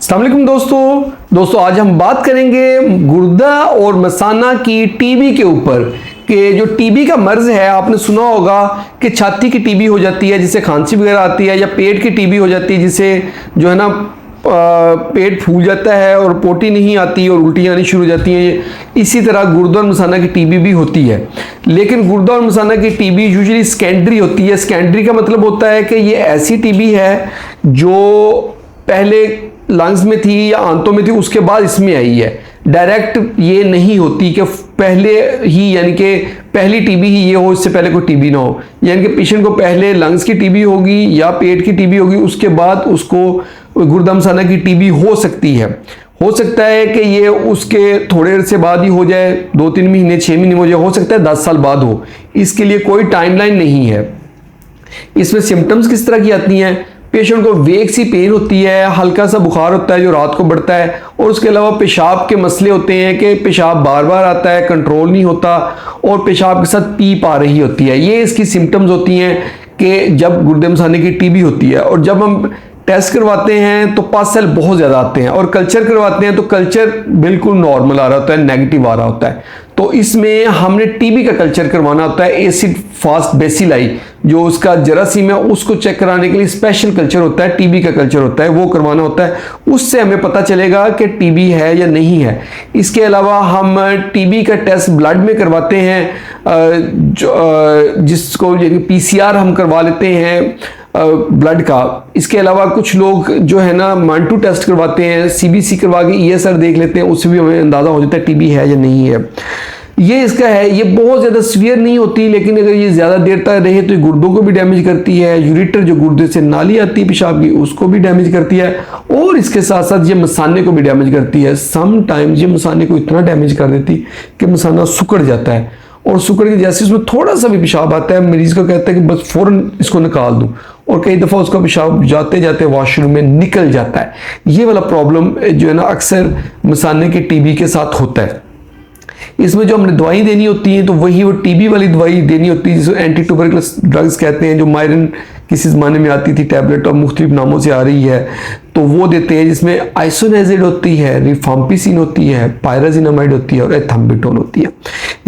अस्सलाम वालेकुम दोस्तों आज हम बात करेंगे गुर्दा और मसाना की टीबी के ऊपर कि जो टीबी का मर्ज है, आपने सुना होगा कि छाती की टीबी हो जाती है जिससे खांसी वगैरह आती है, या पेट की टीबी हो जाती है जिससे जो है ना पेट फूल जाता है और पोटी नहीं आती और उल्टी आनी शुरू हो जाती हैं। इसी तरह गुर्दा और मसाना की टीबी भी होती है, लेकिन गुर्दा और मसाना की टीबी यूजुअली सेकेंडरी होती है। सेकेंडरी का मतलब होता है कि ये ऐसी टीबी है जो पहले लंग्स में थी या आंतों में थी, उसके बाद इसमें आई है। डायरेक्ट ये नहीं होती कि पहले ही, यानी कि पहली टीबी ही ये हो, इससे पहले कोई टीबी ना हो। यानी कि पेशेंट को पहले लंग्स की टीबी होगी या पेट की टीबी होगी, उसके बाद उसको गुर्दा मसाना की टीबी हो सकती है। हो सकता है कि ये उसके थोड़े से बाद ही हो जाए, 2-3 महीने 6 महीने हो जाए, हो सकता है 10 साल बाद हो। इसके लिए कोई टाइमलाइन नहीं है। इसमें सिम्टम्स किस तरह की आती हैं? पेशेंट को वेग सी पेन होती है, हल्का सा बुखार होता है जो रात को बढ़ता है, और उसके अलावा पेशाब के मसले होते हैं कि पेशाब बार बार आता है, कंट्रोल नहीं होता, और पेशाब के साथ पीप आ रही होती है। ये इसकी सिम्टम्स होती हैं कि जब गुर्दे मसाने की टीबी होती है। और जब हम टेस्ट करवाते हैं तो पास सेल बहुत ज़्यादा आते हैं, और कल्चर करवाते हैं तो कल्चर बिल्कुल नॉर्मल आ रहा होता है, नेगेटिव आ रहा होता है। तो इसमें हमने टीबी का कल्चर करवाना होता है, एसिड फास्ट बेसिलाई जो उसका जरासीम है उसको चेक कराने के लिए स्पेशल कल्चर होता है, टीबी का कल्चर होता है, वो करवाना होता है। उससे हमें पता चलेगा कि टीबी है या नहीं है। इसके अलावा हम टीबी का टेस्ट ब्लड में करवाते हैं, जिसको PCR हम करवा लेते हैं ब्लड का। इसके अलावा कुछ लोग जो है ना मांटू टेस्ट करवाते हैं, CBC करवा के ESR देख लेते हैं, उससे भी हमें अंदाज़ा हो जाता है टीबी है या नहीं है। ये इसका है। ये बहुत ज़्यादा सीवियर नहीं होती, लेकिन अगर ये ज़्यादा देर तक रहे तो ये गुर्दों को भी डैमेज करती है। यूरेटर जो गुर्दे से नाली आती है पेशाब की, उसको भी डैमेज करती है, और इसके साथ साथ ये मसाने को भी डैमेज करती है। समटाइम्स ये मसाने को इतना डैमेज कर देती कि मसाना सुकड़ जाता है, और सुकड़ के जैसे उसमें थोड़ा सा भी पेशाब आता है, मरीज को कहता है कि बस फ़ौरन इसको निकाल दूं, और कई दफ़ा उसका पेशाब जाते जाते वॉशरूम में निकल जाता है। ये वाला प्रॉब्लम जो है ना अक्सर मसाने के टीबी के साथ होता है। इसमें जो हमने दवाई देनी होती है तो वही वो टीबी वाली दवाई देनी होती है, जिसको एंटी ट्यूबरकुलस ड्रग्स कहते हैं, जो मायरन किसी ज़माने में आती थी टैबलेट और मुख्तलिफ नामों से आ रही है, तो वो देते हैं, जिसमें आइसोनेजिड होती है, रिफाम्पिसिन होती है, पायराजिनामाइड होती है और एथम्बिटोल होती है।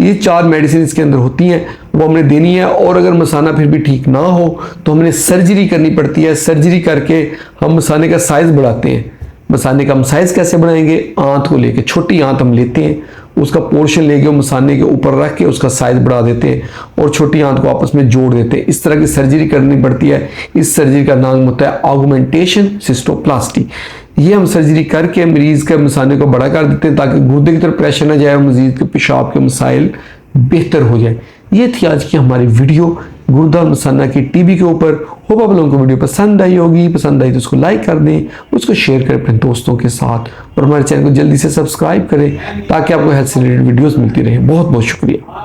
ये 4 मेडिसिन इसके अंदर होती हैं, वो हमने देनी है। और अगर मसाना फिर भी ठीक ना हो तो हमने सर्जरी करनी पड़ती है। सर्जरी करके हम मसाने का साइज़ बढ़ाते हैं। मसाने का हम साइज़ कैसे बढ़ाएंगे? आंत को लेके, छोटी आंत हम लेते हैं, उसका पोर्शन लेके मसाने के ऊपर रख के उसका साइज बढ़ा देते हैं और छोटी आंत को आपस में जोड़ देते हैं। इस तरह की सर्जरी करनी पड़ती है। इस सर्जरी का नाम होता है ऑगमेंटेशन सिस्टोप्लास्टी। ये हम सर्जरी करके मरीज के मसाने को बड़ा कर देते हैं ताकि गुर्दे की तरफ प्रेशर न जाए, मरीज के पेशाब के मसाइल बेहतर हो जाए। ये थी आज की हमारी वीडियो गुर्दा और मसाना की टीबी के ऊपर। होप आप लोगों को वीडियो पसंद आई होगी। पसंद आई तो उसको लाइक कर दें, उसको शेयर करें अपने दोस्तों के साथ, और हमारे चैनल को जल्दी से सब्सक्राइब करें ताकि आपको हेल्थ से रिलेटेड वीडियोस मिलती रहें। बहुत बहुत शुक्रिया।